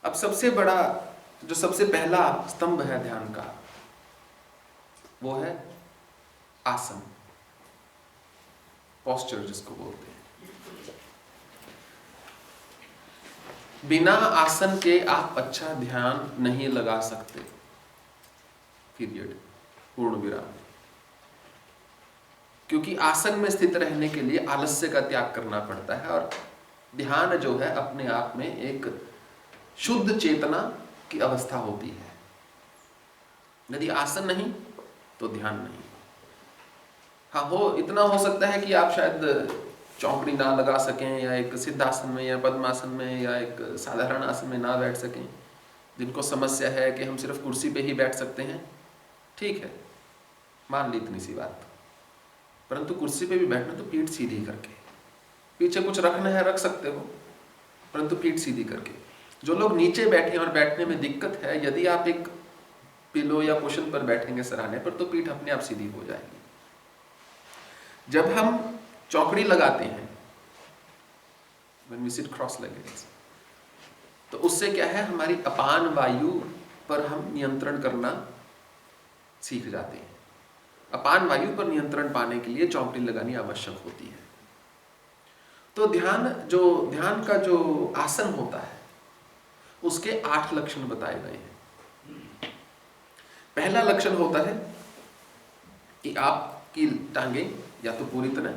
अब सबसे पहला स्तंभ है ध्यान का, वो है आसन, पोस्चर जिसको बोलते हैं। बिना आसन के आप अच्छा ध्यान नहीं लगा सकते, पीरियड, पूर्ण विराम। क्योंकि आसन में स्थित रहने के लिए आलस्य का त्याग करना पड़ता है, और ध्यान जो है अपने आप में एक शुद्ध चेतना की अवस्था होती है। यदि आसन नहीं तो ध्यान नहीं। हाँ, इतना हो सकता है कि आप शायद चौकड़ी ना लगा सकें, या एक सिद्धासन में या पद्मासन में या एक साधारण आसन में ना बैठ सकें। जिनको समस्या है कि हम सिर्फ कुर्सी पे ही बैठ सकते हैं, ठीक है, मान ली इतनी सी बात। परंतु कुर्सी पे भी बैठना तो पीठ सीधी करके, पीछे कुछ रखना है रख सकते हो, परंतु पीठ सीधी करके। जो लोग नीचे बैठे और बैठने में दिक्कत है, यदि आप एक पिलो या कुशन पर बैठेंगे सराहने पर, तो पीठ अपने आप सीधी हो जाएगी। जब हम चौकड़ी लगाते हैं, when we sit cross-legged, तो उससे क्या है, हमारी अपान वायु पर हम नियंत्रण करना सीख जाते हैं। अपान वायु पर नियंत्रण पाने के लिए चौकड़ी लगानी आवश्यक होती है। तो ध्यान का जो आसन होता है, उसके 8 लक्षण बताए गए हैं। पहला लक्षण होता है कि आपकी टांगे या तो पूरी तरह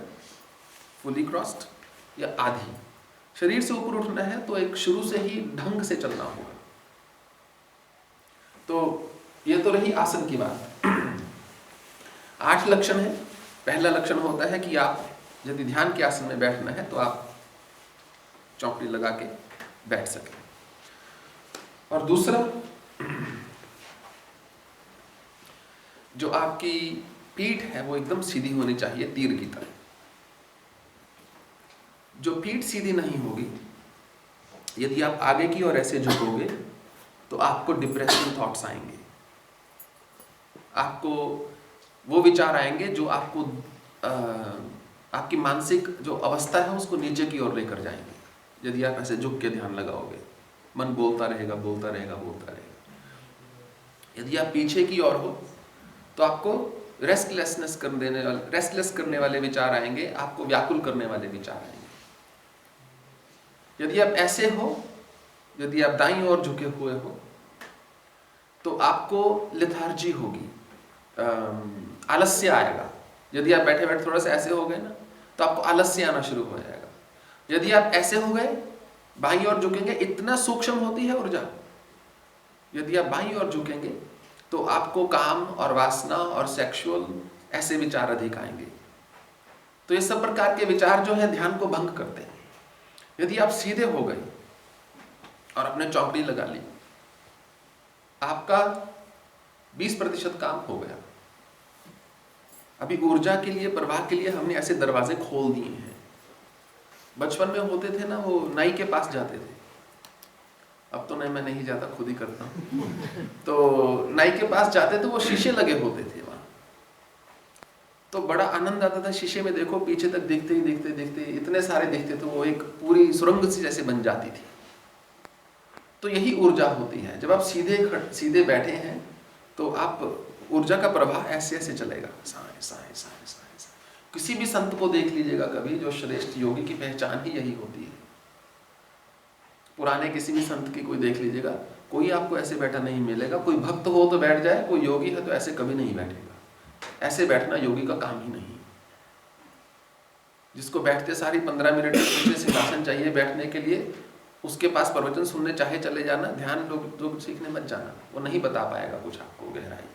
फुली क्रॉस्ड या आधी। शरीर से ऊपर उठना है तो एक शुरू से ही ढंग से चलना होगा। तो ये तो रही आसन की बात। 8 लक्षण है। पहला लक्षण होता है कि आप यदि ध्यान के आसन में बैठना है तो आप चौकड़ी लगा के बैठ सकें। और दूसरा, जो आपकी पीठ है वो एकदम सीधी होनी चाहिए, तीर की तरह। जो पीठ सीधी नहीं होगी, यदि आप आगे की ओर ऐसे झुकोगे तो आपको डिप्रेसिव थॉट्स आएंगे, आपको वो विचार आएंगे जो आपको आपकी मानसिक जो अवस्था है उसको नीचे की ओर लेकर जाएंगे। यदि आप ऐसे झुक के ध्यान लगाओगे, मन बोलता रहेगा बोलता रहेगा बोलता रहेगा। यदि आप पीछे की ओर हो तो आपको रेस्टलेस करने वाले विचार आएंगे, आपको व्याकुल करने वाले विचार आएंगे। यदि आप ऐसे हो, यदि आप दाईं ओर झुके हुए हो, तो आपको लेथार्जी होगी, आलस्य आएगा। यदि आप बैठे बैठे थोड़ा सा ऐसे हो गए ना, तो आपको आलस्य आना शुरू हो जाएगा। यदि आप ऐसे हो गए, बाईं ओर झुकेंगे, इतना सूक्ष्म होती है ऊर्जा। यदि आप बाईं ओर झुकेंगे तो आपको काम और वासना और सेक्सुअल ऐसे विचार अधिक आएंगे। तो ये सब प्रकार के विचार जो है ध्यान को भंग करते हैं। यदि आप सीधे हो गए और अपने चौकड़ी लगा ली, आपका 20% काम हो गया। अभी ऊर्जा के लिए, प्रवाह के लिए हमने ऐसे दरवाजे खोल दिए हैं। बचपन में होते थे ना, वो नाई के पास जाते थे। अब तो नहीं, मैं नहीं जाता, खुद ही करता हूँ। तो नाई के पास जाते तो वो शीशे लगे होते थे वहाँ, तो बड़ा आनंद आता था। शीशे में देखो, पीछे तक देखते ही देखते देखते इतने सारे देखते तो वो एक पूरी सुरंग सी जैसे बन जाती थी। तो यही ऊर्जा होती है। जब आप सीधे बैठे हैं तो आप ऊर्जा का प्रवाह ऐसे ऐसे चलेगा, साए साए साए साए साए। किसी भी संत को देख लीजिएगा कभी, जो श्रेष्ठ योगी की पहचान ही यही होती है। पुराने किसी भी संत की कोई देख लीजिएगा, कोई आपको ऐसे बैठा नहीं मिलेगा। कोई भक्त हो तो बैठ जाए, कोई योगी है तो ऐसे कभी नहीं बैठेगा। ऐसे बैठना योगी का काम ही नहीं। जिसको बैठते सारी 15 मिनट ऊंचे सिंहासन चाहिए बैठने के लिए, उसके पास प्रवचन सुनने चाहे चले जाना, ध्यान लोग सीखने मत जाना। वो नहीं बता पाएगा कुछ आपको गहराई,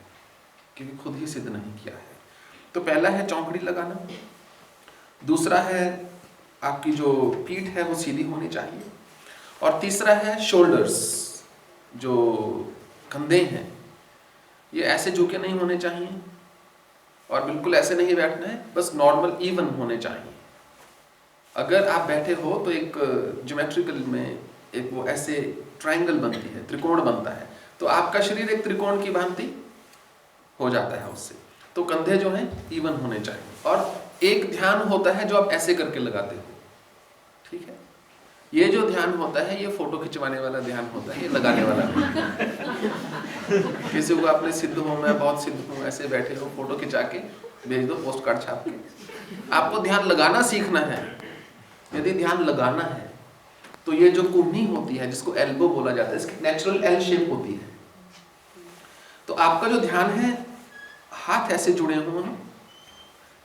क्योंकि खुद ही सिद्ध नहीं किया है। तो पहला है चौकड़ी लगाना। दूसरा है आपकी जो पीठ है वो सीधी होनी चाहिए। और तीसरा है शोल्डर्स, जो कंधे हैं, ये ऐसे झुके नहीं होने चाहिए और बिल्कुल ऐसे नहीं बैठना है, बस नॉर्मल इवन होने चाहिए। अगर आप बैठे हो तो एक ज्योमेट्रिकल में एक वो ऐसे ट्रायंगल बनती है, त्रिकोण बनता है, तो आपका शरीर एक त्रिकोण की भांति हो जाता है उससे। तो कंधे जो हैं इवन होने चाहिए। और एक ध्यान होता है जो आप ऐसे करके लगाते हो, ठीक है। ये जो ध्यान होता है ये फोटो खिंचवाने वाला ध्यान होता है, ये लगाने वाला नहीं। किसी को आपने सिद्ध हो, मैं बहुत सिद्ध हूँ, ऐसे बैठे हो, फोटो खिंचा के भेज दो पोस्ट कार्ड छाप के। आपको ध्यान लगाना सीखना है। यदि ध्यान लगाना है तो ये जो कुन्नी होती है जिसको एल्बो बोला जाता है, इसकी नेचुरल एल शेप होती है। तो आपका जो ध्यान है, हाथ ऐसे जुड़े हुए हैं,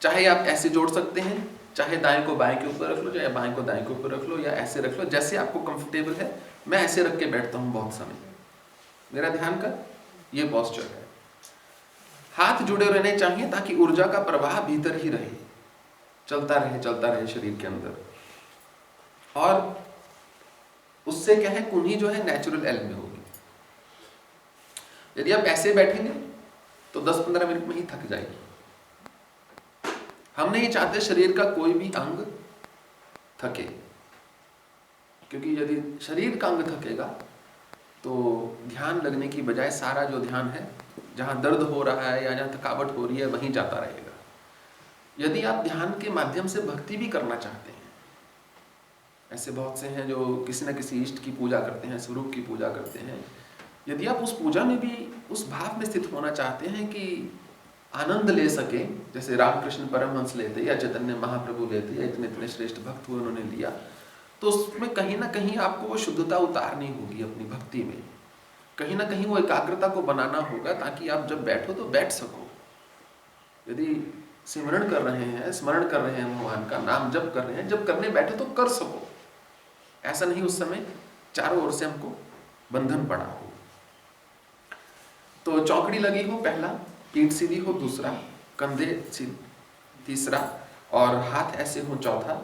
चाहे आप ऐसे जोड़ सकते हैं, चाहे दाएं को बाएं के ऊपर रख लो, चाहे बाएं को दाएं के ऊपर रख लो, या ऐसे रख लो, जैसे आपको कंफर्टेबल है। मैं ऐसे रख के बैठता हूँ बहुत समय, मेरा ध्यान का ये पोस्चर है। हाथ जुड़े रहने चाहिए ताकि ऊर्जा का प्रवाह भीतर ही रहे, चलता रहे शरीर के अंदर। और उससे क्या है, कुन्ही जो है नेचुरल एल में होगी। यदि आप ऐसे बैठेंगे तो 10-15 मिनट में ही थक जाएगी। हम नहीं चाहते शरीर का कोई भी अंग थके, क्योंकि यदि शरीर का अंग थकेगा तो ध्यान लगने की बजाय सारा जो ध्यान है, जहां दर्द हो रहा है या जहां थकावट हो रही है, वहीं जाता रहेगा। यदि आप ध्यान के माध्यम से भक्ति भी करना चाहते हैं, ऐसे बहुत से हैं जो किसी न किसी इष्ट की पूजा करते हैं, स्वरूप की पूजा करते हैं, यदि आप उस पूजा में भी उस भाव में स्थित होना चाहते हैं कि आनंद ले सके, जैसे रामकृष्ण परमहंस लेते या चैतन्य महाप्रभु लेते या इतने इतने श्रेष्ठ भक्त हुए उन्होंने लिया, तो उसमें कहीं ना कहीं आपको वो शुद्धता उतारनी होगी अपनी भक्ति में। कहीं ना कहीं वो एकाग्रता को बनाना होगा ताकि आप जब बैठो तो बैठ सको। यदि सिमरण कर रहे हैं, स्मरण कर रहे हैं, भगवान का नाम जप कर रहे हैं, जब करने बैठो तो कर सको। ऐसा नहीं उस समय चारों ओर से हमको बंधन पड़ा हो। तो चौकड़ी लगी हो पहला, पीठ सीधी हो दूसरा, कंधे तीसरा, और हाथ ऐसे हो चौथा,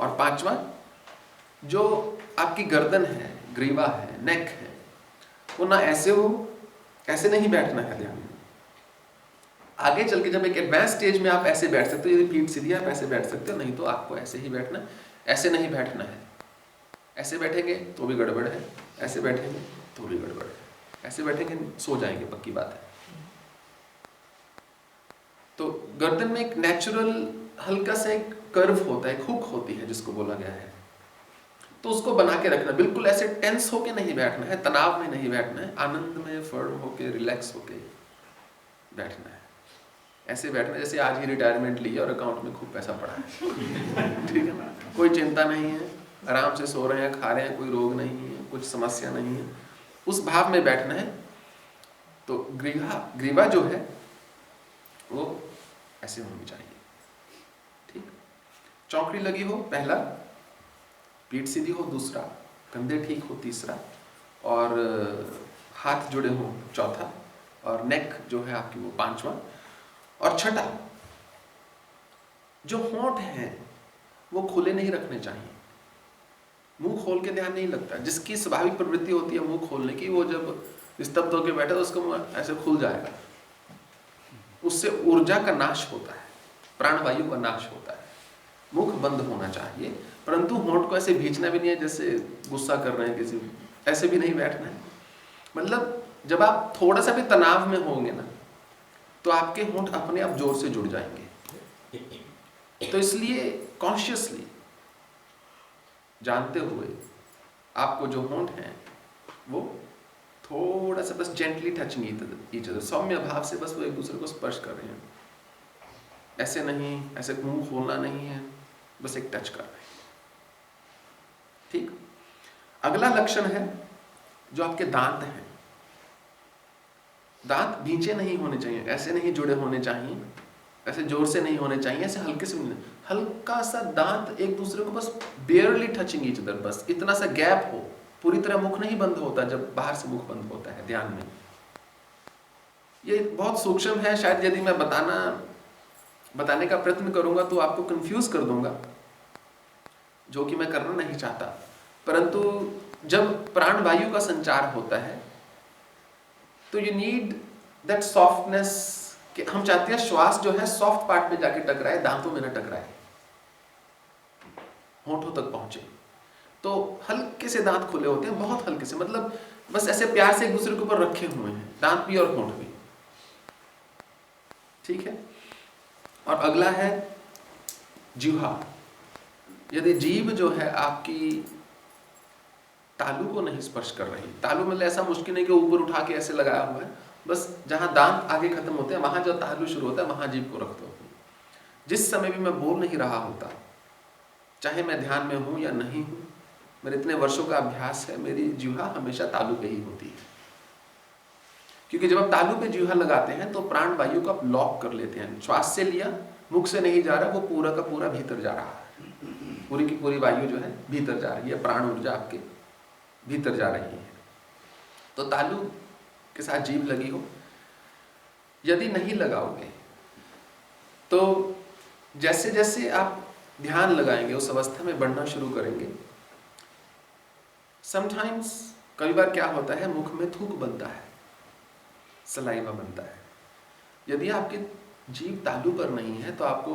और पांचवा जो आपकी गर्दन है, ग्रीवा है, नेक है, वो ना ऐसे हो, ऐसे नहीं बैठना है ध्यान में। आगे चल के जब एक एडवांस स्टेज में आप ऐसे बैठ सकते हो, यदि पीठ सीधी आप ऐसे बैठ सकते हो, नहीं तो आपको ऐसे ही बैठना, ऐसे नहीं बैठना है। ऐसे बैठेंगे तो भी गड़बड़ है, ऐसे बैठेंगे तो भी गड़बड़ है, ऐसे बैठेंगे सो जाएंगे, पक्की बात है। तो गर्दन में एक नेचुरल हल्का सा एक कर्व होता है, एक हुक होती है जिसको बोला गया है, तो उसको बना के रखना। बिल्कुल ऐसे टेंस होके नहीं बैठना है, तनाव में नहीं बैठना है, आनंद में फर्म होके, रिलैक्स होके बैठना है। ऐसे बैठना जैसे आज ही रिटायरमेंट ली और अकाउंट में खूब पैसा पड़ा है। ठीक है ना, कोई चिंता नहीं है, आराम से सो रहे हैं, खा रहे हैं, कोई रोग नहीं है, कुछ समस्या नहीं है, उस भाव में बैठना है। तो ग्रीवा जो है वो ऐसे होनी चाहिए। ठीक, चौकड़ी लगी हो पहला, पीठ सीधी हो दूसरा, कंधे ठीक हो तीसरा, और हाथ जुड़े हो चौथा, और नेक जो है आपकी वो पांचवा, और छठा जो होंठ हैं वो खुले नहीं रखने चाहिए। मुंह खोल के ध्यान नहीं लगता। जिसकी स्वाभाविक प्रवृत्ति होती है मुंह खोलने की, वो जब स्तब्ध होकर बैठा तो उसका मुंह ऐसे खुल जाएगा, उससे ऊर्जा का नाश होता है, प्राणवायु का नाश होता है। मुख बंद होना चाहिए, परंतु होंठ को ऐसे भींचना भी नहीं है जैसे गुस्सा कर रहे हैं किसी, ऐसे भी नहीं बैठना है। मतलब जब आप थोड़ा सा भी तनाव में होंगे ना, तो आपके होंठ अपने आप जोर से जुड़ जाएंगे। तो इसलिए कॉन्शियसली, जानते हुए, आपको जो होंठ हैं वो थोड़ा सा बस जेंटली टचिंग ईच अदर, सौम्य भाव से बस वो एक दूसरे को स्पर्श कर रहे हैं। ऐसे नहीं, ऐसे मुंह खोलना नहीं है, बस एक टच कर रहे हैं। ठीक, अगला लक्षण है जो आपके दांत हैं। दांत भींचे नहीं होने चाहिए, ऐसे नहीं जुड़े होने चाहिए, ऐसे जोर से नहीं होने चाहिए, ऐसे हल्के से नहीं, हल्का सा दांत एक दूसरे को बस बेयरली टचिंग ईच अदर, बस इतना सा गैप हो। पूरी तरह मुख नहीं बंद होता जब बाहर से मुख बंद होता है ध्यान में। ये बहुत सूक्ष्म है, शायद यदि मैं बताने का प्रयत्न करूंगा तो आपको कंफ्यूज कर दूंगा, जो कि मैं करना नहीं चाहता। परंतु जब प्राण वायु का संचार होता है तो यू नीड दैट सॉफ्टनेस, कि हम चाहते हैं श्वास जो है सॉफ्ट पार्ट में जाके टकराए, दांतों में न टकराए, होंठों तक पहुंचे। तो हल्के से दांत खुले होते हैं, बहुत हल्के से, मतलब बस ऐसे प्यार से एक दूसरे के ऊपर रखे हुए हैं, दांत भी और होंठ भी। ठीक है, और अगला है जीवा। यदि जीभ जो है आपकी तालु को नहीं स्पर्श कर रही। तालु मतलब ऐसा मुश्किल नहीं कि ऊपर उठा के ऐसे लगाया हुआ है, बस जहाँ दांत आगे खत्म होते हैं वहाँ जो तालु शुरू होता है वहाँ जीभ को रख दो। जिस समय भी मैं बोल नहीं रहा होता, चाहे मैं ध्यान में हूँ या नहीं हूँ, मेरे इतने वर्षों का अभ्यास है, मेरी जिह्वा हमेशा तालु पे ही होती है। क्योंकि जब आप तालु पे जिह्वा लगाते हैं तो प्राण वायु को आप लॉक कर लेते हैं। श्वास से लिया, मुख से नहीं जा रहा, वो पूरा का पूरा भीतर जा रहा है, पूरी की पूरी वायु जो है भीतर जा रही है, प्राण ऊर्जा आपके भीतर जा रही है। तो तालु के साथ जीभ लगी हो, यदि नहीं लगाओगे तो जैसे जैसे आप ध्यान लगाएंगे उस अवस्था में बढ़ना शुरू करेंगे। समटाइम्स कई बार क्या होता है, मुख में थूक बनता है, सलाइवा बनता है। यदि आपकी जीभ तालु पर नहीं है तो आपको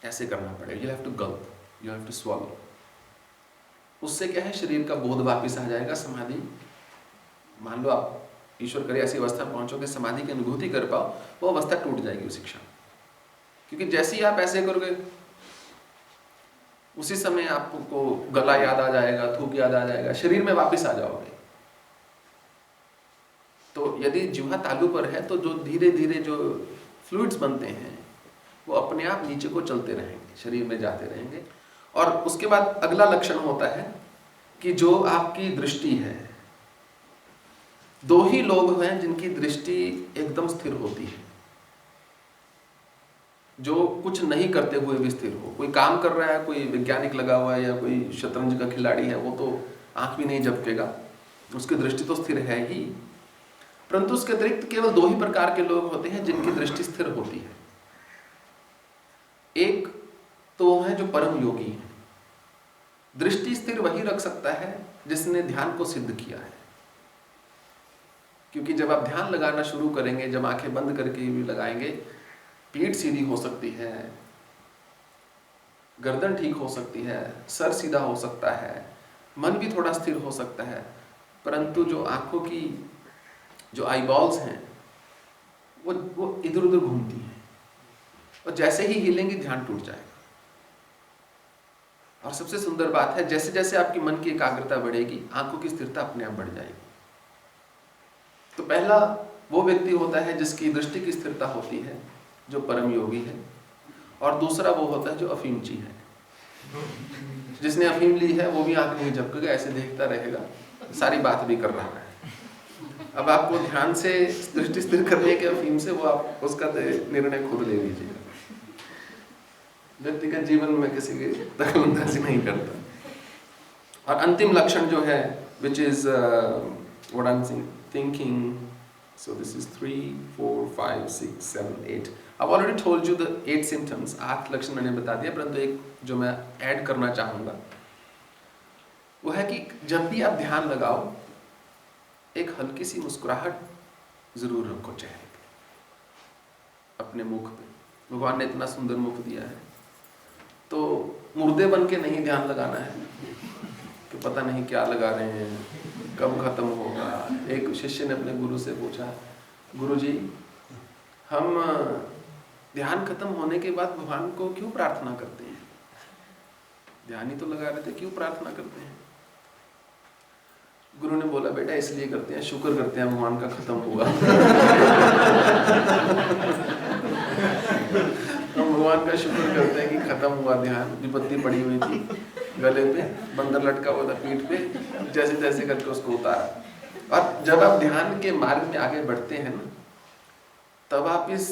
ऐसे करना पड़ेगा, you have to gulp, you have to swallow. उससे क्या है, शरीर का बोध वापिस आ जाएगा, समाधि, मान लो आप ईश्वर करे ऐसी अवस्था में पहुंचोगे समाधि की अनुभूति कर पाओ, वो अवस्था टूट जाएगी उसी क्षण। क्योंकि जैसे ही आप ऐसे करोगे उसी समय आपको गला याद आ जाएगा, थूक याद आ जाएगा, शरीर में वापस आ जाओगे। तो यदि जिह्वा तालु पर है तो जो धीरे धीरे जो फ्लूइड्स बनते हैं वो अपने आप नीचे को चलते रहेंगे, शरीर में जाते रहेंगे। और उसके बाद अगला लक्षण होता है कि जो आपकी दृष्टि है, दो ही लोग हैं जिनकी दृष्टि एकदम स्थिर होती है, जो कुछ नहीं करते हुए भी स्थिर हो। कोई काम कर रहा है, कोई वैज्ञानिक लगा हुआ है या कोई शतरंज का खिलाड़ी है, वो तो आंख भी नहीं झपकेगा, उसकी दृष्टि तो स्थिर है ही। परंतु उसके अतिरिक्त केवल दो ही प्रकार के लोग होते हैं जिनकी दृष्टि स्थिर होती है। एक तो वो है जो परम योगी है। दृष्टि स्थिर वही रख सकता है जिसने ध्यान को सिद्ध किया है। क्योंकि जब आप ध्यान लगाना शुरू करेंगे, जब आंखें बंद करके भी लगाएंगे, पीठ सीधी हो सकती है, गर्दन ठीक हो सकती है, सर सीधा हो सकता है, मन भी थोड़ा स्थिर हो सकता है, परंतु जो आंखों की जो आईबॉल्स हैं वो इधर उधर घूमती हैं, और जैसे ही हिलेंगी ध्यान टूट जाएगा। और सबसे सुंदर बात है, जैसे जैसे आपकी मन की एकाग्रता बढ़ेगी, आंखों की स्थिरता अपने आप बढ़ जाएगी। तो पहला वो व्यक्ति होता है जिसकी दृष्टि की स्थिरता होती है, जो परम योगी है। और दूसरा वो होता है जो अफीमची है। जिसने अफीम ली है वो भी आंख नहीं झपकेगा, ऐसे देखता रहेगा, सारी बात भी कर रहा है। अब आपको ध्यान से दृष्टि स्थिर करने के अफीम से वो आप उसका निर्णय खुद ले लीजिएगा। व्यक्तिगत जीवन में किसी की दखलंदाजी नहीं करता। और अंतिम लक्षण जो है, which is what I am thinking, so this is 3, 4, 5, 6, 7, 8. I've already told you the 8 symptoms. 8 लक्षण मैंने बता दिया, परंतु एक जो मैं ऐड करना चाहूँगा वो है कि जब भी आप ध्यान लगाओ, एक हल्की सी मुस्कुराहट जरूर रखो चेहरे पे, अपने मुख पे। भगवान ने इतना सुंदर मुख दिया है, तो मुर्दे बन के नहीं ध्यान लगाना है कि पता नहीं क्या लगा रहे हैं, कब खत्म होगा। एक शिष्य ने अपने गुरु से पूछा, गुरुजी, हम ध्यान खत्म होने के बाद भगवान को क्यों प्रार्थना करते हैं? ध्यान ही तो लगा रहे थे, क्यों प्रार्थना करते हैं? गुरु ने बोला, बेटा इसलिए करते हैं, शुक्र करते हैं भगवान का खत्म हुआ। हम भगवान का शुक्र करते हैं कि खत्म हुआ ध्यान। विपत्ति पड़ी हुई थी गले पे, बंदर लटका हुआ था पीठ पे, जैसे तैसे करके उसको उतारा। और जब आप ध्यान के मार्ग में आगे बढ़ते हैं ना, तब आप इस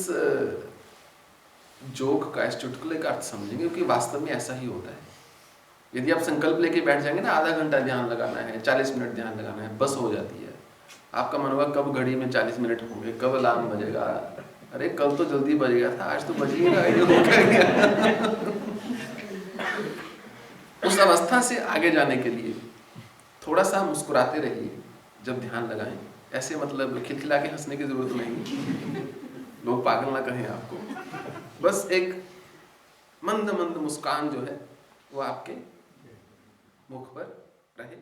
जोक का, इस चुटकुले का अर्थ समझेंगे, क्योंकि वास्तव में ऐसा ही होता है। यदि आप संकल्प लेके बैठ जाएंगे ना, आधा घंटा ध्यान लगाना है, 40 मिनट ध्यान लगाना है, बस हो जाती है। आपका मन होगा कब घड़ी में 40 मिनट होंगे, कब अलार्म बजेगा, अरे कल तो जल्दी बज गया था, आज तो बज ही रहा है। उस अवस्था से आगे जाने के लिए थोड़ा सा मुस्कुराते रहिए जब ध्यान लगाएं। ऐसे मतलब खिलखिला के हंसने की जरूरत नहीं, लोग पागल ना कहें आपको। बस एक मंद मंद मुस्कान जो है वो आपके मुख पर रहे।